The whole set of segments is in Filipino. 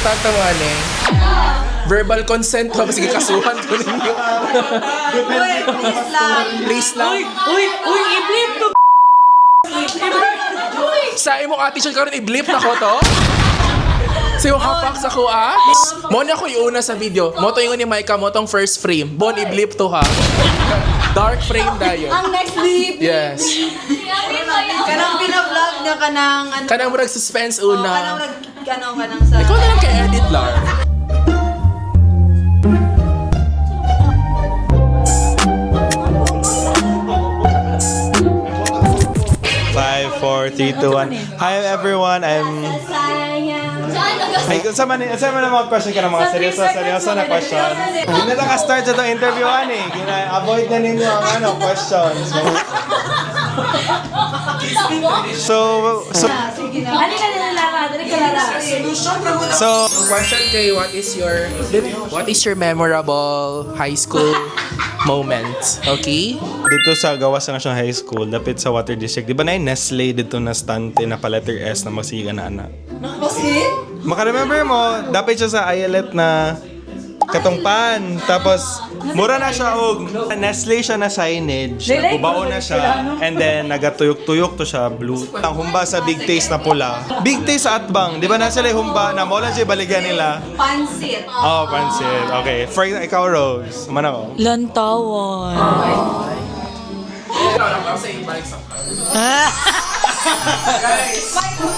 tata mo, ane. Verbal consent to. Sige, kasuhan ko ninyo. Uy, please lang. Please lang. Uy, i-blip to. Sa imong attitude karon i-blip na ko to. So yung hapak sa ko mo na ko yung una sa video. Mo to yung ni Micah mo tong first frame. Bon i-blip to ha. Dark frame dayon. Ang next blip. Yes. Kanang pina-vlog niya kanang ano. Kanang murag suspense una. Kanang sa... Ikaw na lang kay edit Lar. Five, 4, 3, 2, 1. Hi everyone, Ay, sa man na mga question ka ng mga seryoso na question. Hindi na naka-start sa itong interview, ani. Avoid na ninyo ang questions. So, Question kay what is your memorable high school moment? Okay? dito sa Gawas National High School, lapit sa Water District, di ba na yung Nestle dito na stante na pa letter S na magsiga na anak? Maka-remember mo, dapat siya sa Ayelet na katungpan. Tapos, mura na siya og Nestle siya na signage. Nagubao na siya. And then, nagatuyok-tuyok to siya, blue. Ang humba sa Big Taste na pula. Big Taste sa Atbang. Di ba na sila yung humba na maulan siya baligan nila? Pansit. Oh, pansit. Okay. For ikaw, Rose. Man ako. Lantawan.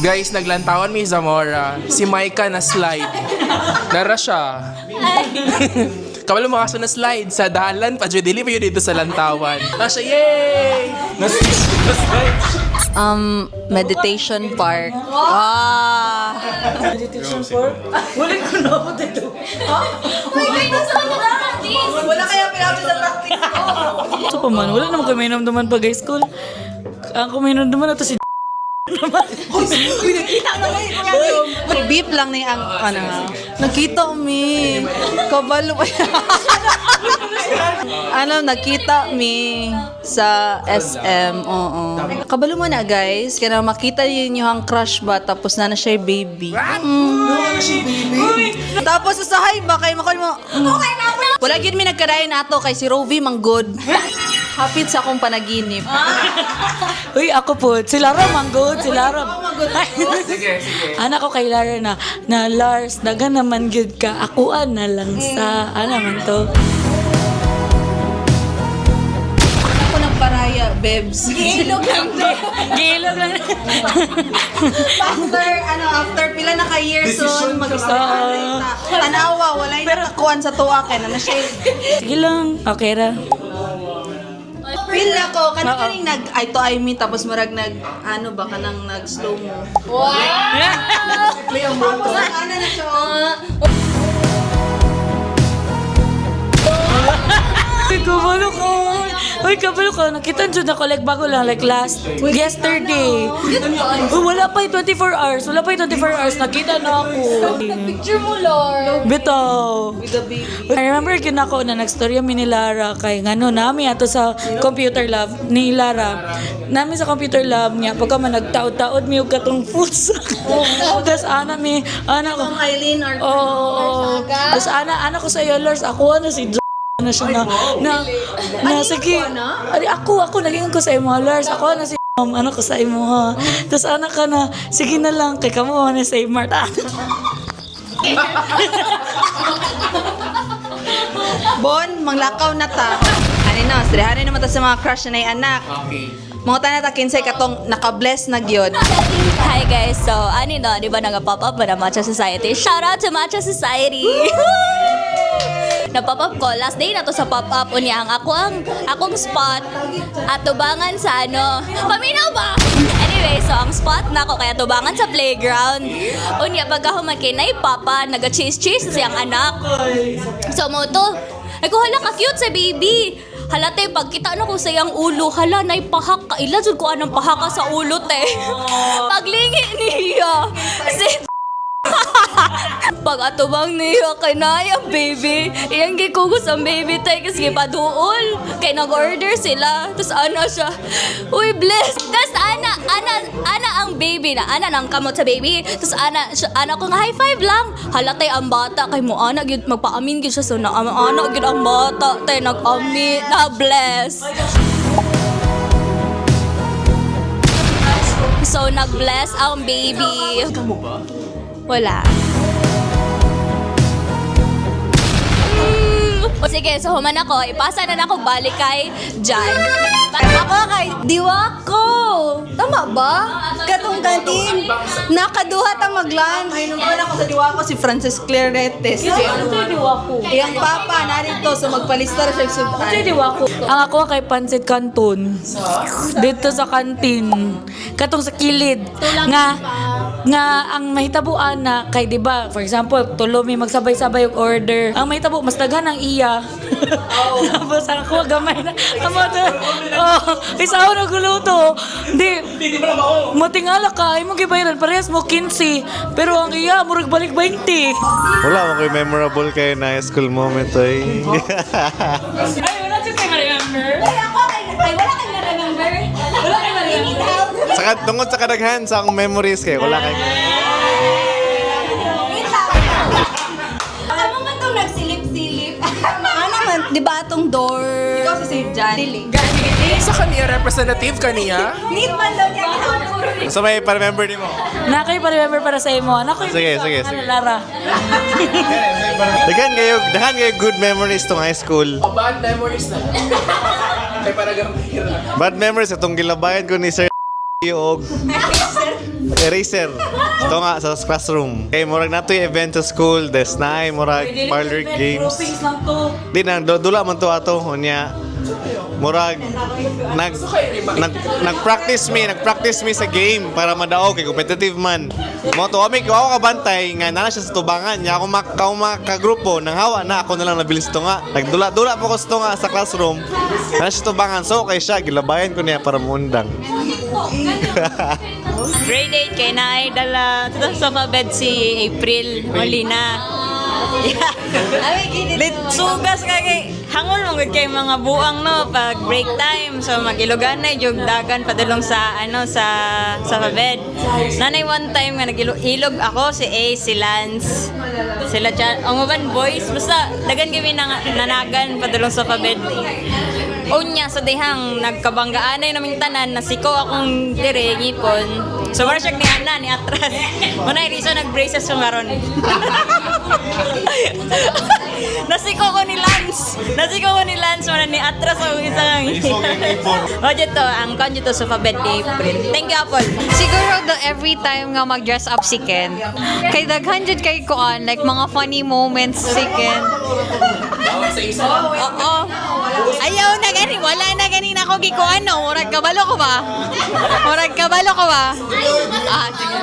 Guys, naglantawan mi Zamora. Si Micah na slide. Nara siya. Kabalo mga kaso na slide sa dalan pa dili pa yun dito sa lantawan. Siya, yay! Na-slide. Meditation park. Meditation for? Wala ko na ako dito. Wala kaya pinapit sa practice ko. Ito pa man, wala naman kami naman pag high school. Ang kuminom naman ito si Beep lang na yung nakita mi. Kabalo pa nakita mi sa SM. Oo. Kabalo mo na guys. Kaya makita niyo ang crush ba tapos na siya yung baby. Tapos usahay ba kay makon mo. Wala gyud mi nagkadayon ato kay si Rovi manggod. Hapit sa akong panaginip. Uy, ako po. Si Lara manggod. Si Lara. Sige. Anak ko kay Lara na Lars, daga naman good ka. Akuan na lang sa, man to. Ako nagparaya, Bebs. Giilog lang to. Gilog lang. After pila na ka years on, mag-istorya na. Tanawa, wala yung nakakuan sa tuwa kay na siya. Sige lang. Okay ra. Feel ako, kaning nag-eye to eye me, tapos marag kanang nag-slow mo. Wow! Tapos na siya. Uy, kabalo ko. Uy, kabalo ko. Nakita dyan ako like bago lang, like yesterday. Uy, wala pa yung 24 hours. Wala pa yung 24 hours. Nakita na ako. Picture mo, Lord. Bitaw. With the baby. I remember kinako na nagstorya mi ni Lara kay ngano nami ato sa computer lab ni Lara. Nami sa computer lab niya pagka man nagtaod-taod mi og katong foods. Tas ana ko. Eileen or Tas ana ko sa iyo Lars ako na si na siya na sige. Ari ako naging ko sa imo Lars. Ako na si ano ko sa imo ha. Tas ana ka na sige na lang kay kamo na sa Mart. Bon, manglakaw na ta. Ano srihanin naman ta sa mga crush na yung anak. Okay. Mga tayo na kinsay katong naka-bless na gyud. Hi guys, so di ba nag-pop up ba na Matcha Society? Shout out to Matcha Society! Na-pop up ko, last day na to sa pop up unya ang akong spot at tubangan sa paminaw ba? Anyway, so ang spot na ko kaya tubangan sa playground. Unya pagka humakinay papa, naga-chase siyang anak. So mo to, ay ko hala ka-cute sa baby. Hala te, pagkita na ko sa iyang ulo, hala na ipahak ka. Ila jud ko anong pahaka sa ulo te. Paglingi niya. Si Pag atubang niya kay Naya, baby, iyang gikugos ang baby tayo kasi paduol. Kay nag-order sila. Tapos ana siya, uy, bless. Tapos ana ang baby na. Ana nang kamot sa baby. Tapos ana ko nga high five lang. Halatay ang bata. Kay mo ana, magpaamin gyud siya. So na ana gyud ang bata. Tayo nag-amin. Na bless. So, nag-bless ang baby. Kamu ba? Wala. O sige, so human ako. Ipasa na ako balik kay Jan. Ako kay Diwako. Tama ba? Katong kantin. Nakaduha ta mag-lunch. Ay, nung wala ko sa Diwako si Frances Claretes. Iyang papa narito. So magpalista siya sudan. Ang ako kay Pansit Canton. Dito sa kantin. Katong sa kilid. Nga ang mahitabuan na kay, di ba, for example, tulo may magsabay-sabay yung order. Ang mahitabo, mas daghan ang iya. Tapos ako, gamay na. Isa ako naguluto. Hindi. Matingala ka, ay mo gibayaran. Parehas mo 15. Pero ang iya, murag balik 20. Wala mo ko'y memorable kayo na high school moment ay. Ay, wala siya kayo ma-remember. Wala kang na-remember? Wala kang ma-remember? Saka tungod sa kadaghan sa akong memories kayo, wala kayo. Ano man itong nagsilip-silip? Ano man, di ba atong door? Ikaw si St. John. Sa kaniya, representative kaniya? Need man daw niya. So may pa-remember din mo? Na kayo pa-remember para sa imo. Anak ko Sige. Lara. Daghan kayo good memories tong high school. O bad memories na. Kay para gamira. Bad memories itong gilabayan ko ni Sir og eraser. Ito nga sa classroom. Kay murag nato yung event sa school, des na murag parlor games. Groupings lang to. Di nang dula man to ato unya. Murag nagpractice me sa game para madaog kay competitive man. Mo to ami ko ako kabantay nga nana siya sa tubangan nya ako makagrupo nang hawa na ako na lang nabilis to nga. Nagdula po ko to nga sa classroom. Nana siya tubangan so kay siya gilabayan ko niya para muundang. Grade 8 kay naay dala sa bed si April Molina. Yeah. Sugas kay hangol mo gud kay mga buang no pag break time so magilugan na jug dagan padulong sa sa bed. Nanay one time nga nagilog ako si A si Lance. Sila ang uban boys basta dagan kami nanagan padulong sa bed. Unya sa dihang nagkabanggaan ay naming tanan nasiko akong dire ngipon. So wala siya ni Ana ni atras. Manay riso nag-braces yung karon. Nasiko ko ni Lance mana ni atras ang isang o dito ang kon dito sa Fabed April. Thank you Apple. Siguro every time nga mag-dress up si Ken, kay daghan jud kay kuan like mga funny moments si Ken. Oo. Ayaw na gani, wala na gani na ako gikuan no. Murag kabalo ko ba? Ah, sige.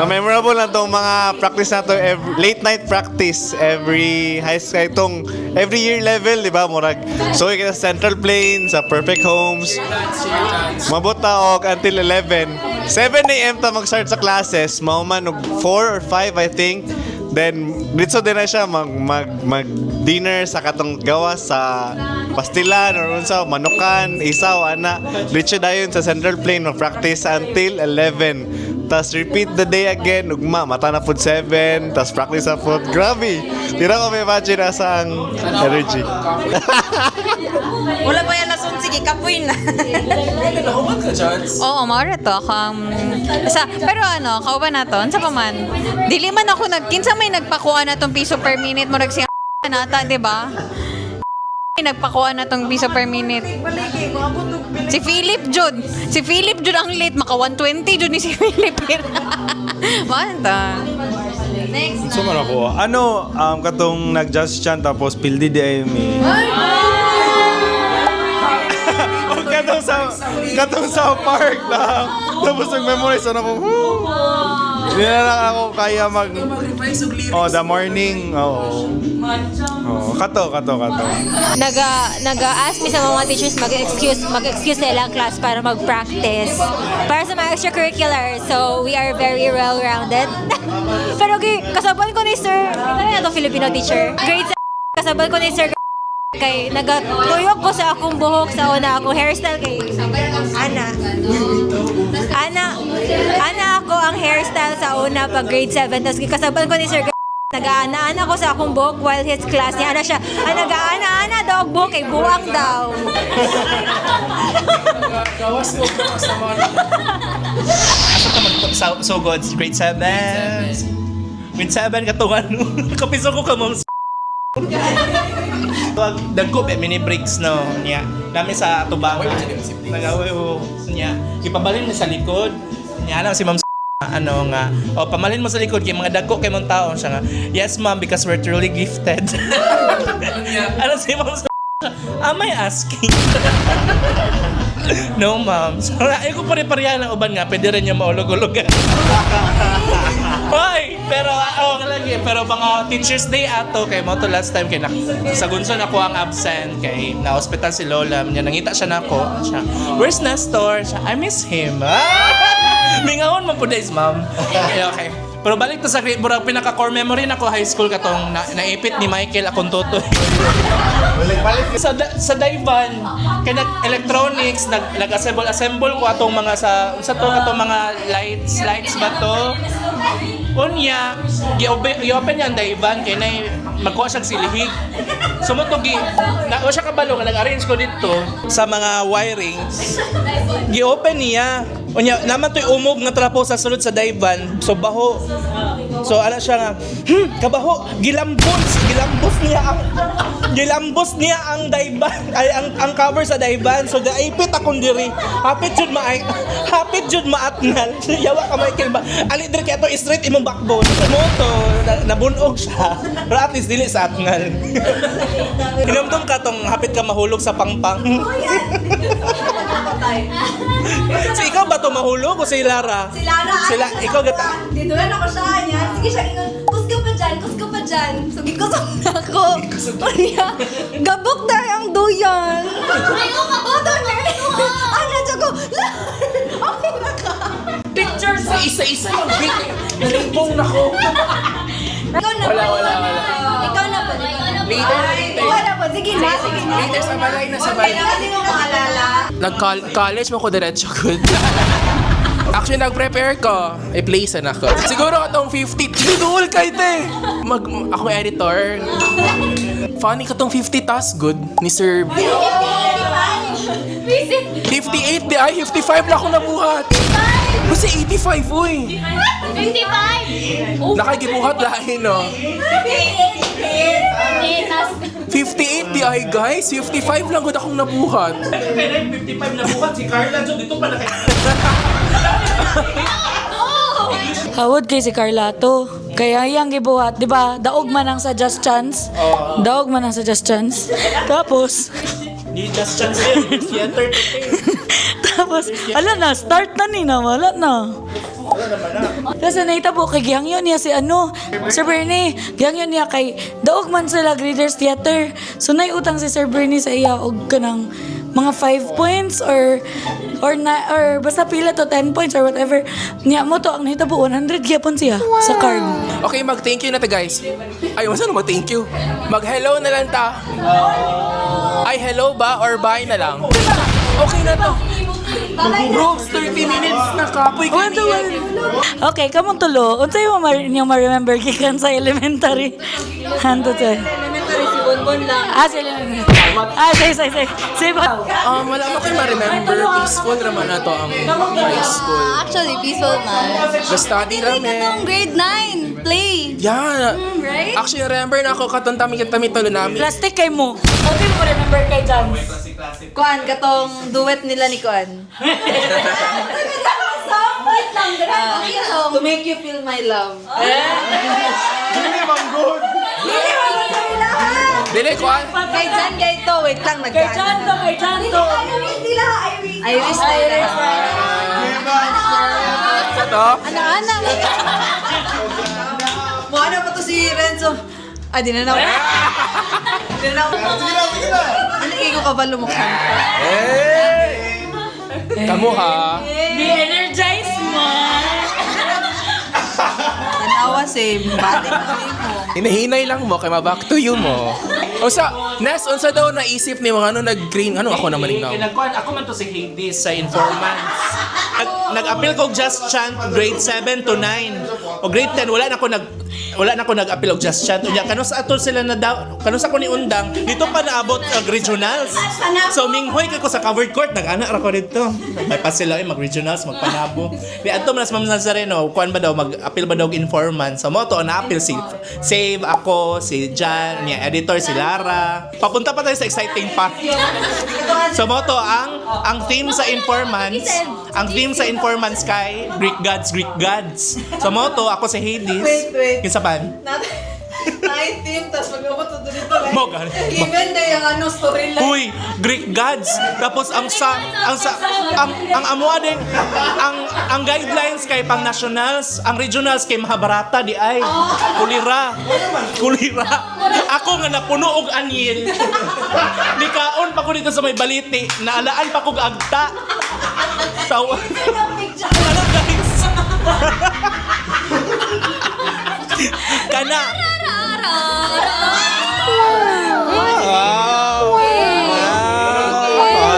Memorable na tong mga practice na to, late night practice every high school itong every year level, di ba? Murag so kita sa Central Plain, sa Perfect Homes. Mabuta og until 11. 7 AM ta mag-start sa classes, mauman og 4 or 5 I think. Then dito din na siya mag dinner sa katong gawa sa pastilan or unsa manukan, isaw ana. Dito dayon sa Central Plain mag-practice until 11. Tas repeat the day again, ugma, mata na pod 7, tas practice na pod. Grabe! Tira ko may imagine asa ang energy. Wala pa yan lason, sige, kapuin na. Nahuman ka, Chance? Oo, maura to. Pero kauban na to, unsa pa man. Dili man ako kinsa may nagpakuha na tong piso per minute, murag siya nata, di ba? Nagpakuha na tong piso per minute. Si Philip Jud ang late, maka 120 Jud ni si Philip. Manta. Next. So man ako, katong nag-just chant tapos pildi di ay mi. katong sa park lang. Tapos nag-memorize ako. Hindi na lang ako kaya Mag-revise og lyrics. Oh, the morning. Oo. Oh, kato. Nag-ask me sa mga teachers mag-excuse nila ang class para mag-practice. Para sa mga extracurricular. So, we are very well-rounded. Pero kasabal ko ni Sir, ano na itong Filipino teacher? Grade 7, kasabal ko ni Sir kay nagatuyok ko sa akong buhok sa una akong hairstyle kay Ana ako ang hairstyle sa una pag grade 7 tapos kasabal ko ni Sir nag-aana-ana ko sa akong buhok while his class niya siya nag-aana-ana daw ang buhok kay buwang daw. Gawas sa mga... Asa ka so good, grade 7. Grade 7 katungan. Kapiso ko ka ma'am. Dagko mini breaks no niya. Dami sa tubangan. Nagaway niya. Ipabalin mo sa likod. Niya lang si ma'am nga pamalin mo sa likod kay mga dagko kay mong taon siya nga. Yes ma'am, because we're truly gifted. Ano si ma'am am I asking? No ma'am. So, ay ko pare-pareha ng uban nga pwede rin yung maulog-ulugan. Hoy, pero lagi pero mga Teachers Day ato kay mo to last time kay sa Gunson ako ang absent kay na hospital si Lola niya nangita siya nako siya. Where's Nestor? Siya, I miss him. Mingawon man po days, ma'am. Okay. Pero balik to sa burang pinaka-core memory na ko high school katong naipit ni Michael akong tutoy. sa Daivan, kay nag-electronics, nag-assemble ko atong mga sa to atong mga lights ba to? Unya, i-open niya ang Daivan kay nay magkuha siyang silihig. Sumutugi, na siya kabalo nga nag-arrange ko dito sa mga wirings. Gi-open niya. Unya, naman to'y umog nga trapo sa sulod sa Daivan. So baho. So ala siya nga, kabaho, gilambos niya ang Daivan, ay ang cover sa Daivan. So gaipit akong diri. Hapit jud maatnal. Yawa ka Michael ba? Ali diri kay ato straight imong backbone. Moto nabunog siya. Pero at least dili sa atnal. Hinumdum ka tong hapit ka mahulog sa pangpang. So ikaw ba to mahulog o si Lara? Si Lara. Ikaw gata. Dito lang ako siya niya. Sige siya ingon, kus ka pa dyan. So gikusog na ako. Unya, gabok na ang duyan. Ayaw ka ba? Ano siya ko, okay na ka. Pictures sa isa-isa yung big. Nalibong na ko. Ikaw na Wala. Ikaw na po. Later. Wala po, sige na. Later sa balay na sa balay. Kasi mo maalala. Nag-college mo ko diretso good. Actually, nag-prepare ko. I-place na ako. Siguro katong 50. Tidul kay te. Ako may editor. Funny katong 50 tas good ni Sir. 58 di ay 55 na ako nabuhat. Kasi 85 uy. 55! Nakagibuhat lahi no. 58 di ay guys. 55 lang good akong nabuhat. Kaya 55 na buhat si Carla dito pa na kay. Hawod kay si Carlato. Kaya yang gibuhat, di ba? Daog man ang sa Just Chance. Tapos, Di just chance yun. Si entertain. tapos, ala na, start na ni na, wala na. Kasi naitabo kay gihangyo niya si Sir Bernie. Gihangyo niya kay daog man sila Readers Theater. So naiutang si Sir Bernie sa iya og kanang mga 5 points or basta pila to 10 points or whatever. Niya mo to ang nahitabo 100 gyapon siya sa card. Okay, mag-thank you na ta guys. Ay, saan mag-thank you? Mag-hello na lang ta. Ay, hello ba or bye na lang? Okay na to. Bro, 30 minutes na kapoy kanina. Okay, kamong tulo. Unsay mo ma-remember gikan sa elementary? Hanto to. Elementary si Bonbon lang. Si elementary. Say ba? Wala mo kayo ma-remember. Peaceful naman na to ang high school. Actually, peaceful man. Study lang Katong grade 9, play. Yeah. Right? Actually, remember na ako katong tami-talo namin. Plastic kay mo. Okay mo remember kay Jam. Kuan, katong duet nila ni Kuan. To make you feel my love. Dili ko Kay Jan, kay ito. Wait lang, Kay Janto. Iris nila. Iris nila. to? Ana-ana. Mukha na pa to si Renzo. Ay, di na na. Di na na. Hindi ko kabalo mukha. Kamu ha? Be-energize mo. Tanawa si bati mo. Hinahinay lang mo kay ma-back to you mo. Unsa, Nes, unsa daw naisip ni mga nag-green, ako naman ikaw? Kinagkuhan, ako man to si Hades sa informants. Nag-appeal ko Just Chant grade 7 to 9. O grade 10, wala na ako nag-appeal og Just Chant. Unya, kano sa atol sila na daw, kano sa ko ni undang, dito pa naabot og regionals. So minghoy kay ko sa covered court, nag-ana ra ko dito. May pa sila mag-regionals, magpanabo. Di adto man sa Ma'am Nazareno, kuan ba daw mag-appeal ba daw og informants. So mo to na-appeal si Save, ako, si Jan, niya editor si Lara. Papunta pa tayo sa exciting part. So mo to ang theme sa informants, kay Greek Gods. So mo to ako si Hades. Wait. Kinsa pan? Team, tapos mag-abot ito dito. Mo gani. Given na yung storyline. Uy, Greek Gods. Tapos ang amua din ang guidelines kay pang nationals, ang regionals kay Mahabharata di ay. Kulira. Ako nga napuno og anil. Nikaon pa ko dito sa may baliti, naalaan pa kog agta. Tawa. Ano guys? Kana.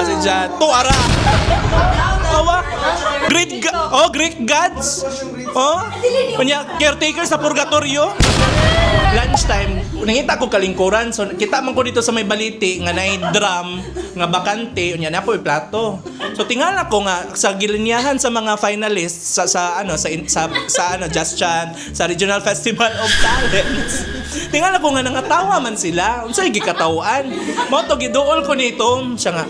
Si Jan. Tuara. Awa. Greek Gods. Kunya, caretaker sa purgatorio. Lunchtime, nangita ko kalingkuran. So, kita man ko dito sa may baliti nga na drum, nga bakante, unya na po plato. So, tingala ko nga sa gilinyahan sa mga finalists sa Just Chant, sa Regional Festival of Talents. Tingala ko nga nangatawa man sila. Unsay gikatawaan? Mo to giduol ko nito. Siya nga,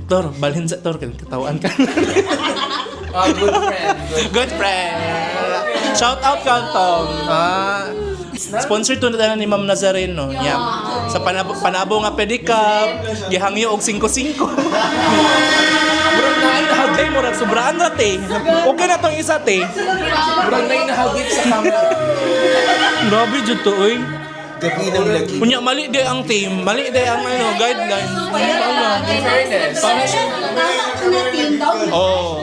Tor, balhin sa Tor, katawaan ka. Good friend. Shout out Kaltong. Sponsor to na ni Ma'am Nazareno. Yeah. Sa panabo nga pedicab, gihangyo og 5-5. Murag nahagay mo ra sobraan ra te. Okay na tong isa te. Murag na inahagip sa camera. Grabe jud to oy. Unya mali di ang team, mali di ang guidelines. Oh.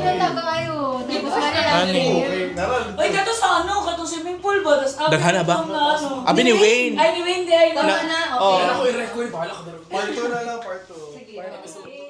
Ani. Uy, kato sa katong swimming pool ba? Daghana ba? Abi ni Wayne. Ay, ni Wayne, di ay. Oh. Ako i-record, bahala ka. Part 2 na lang, part 2.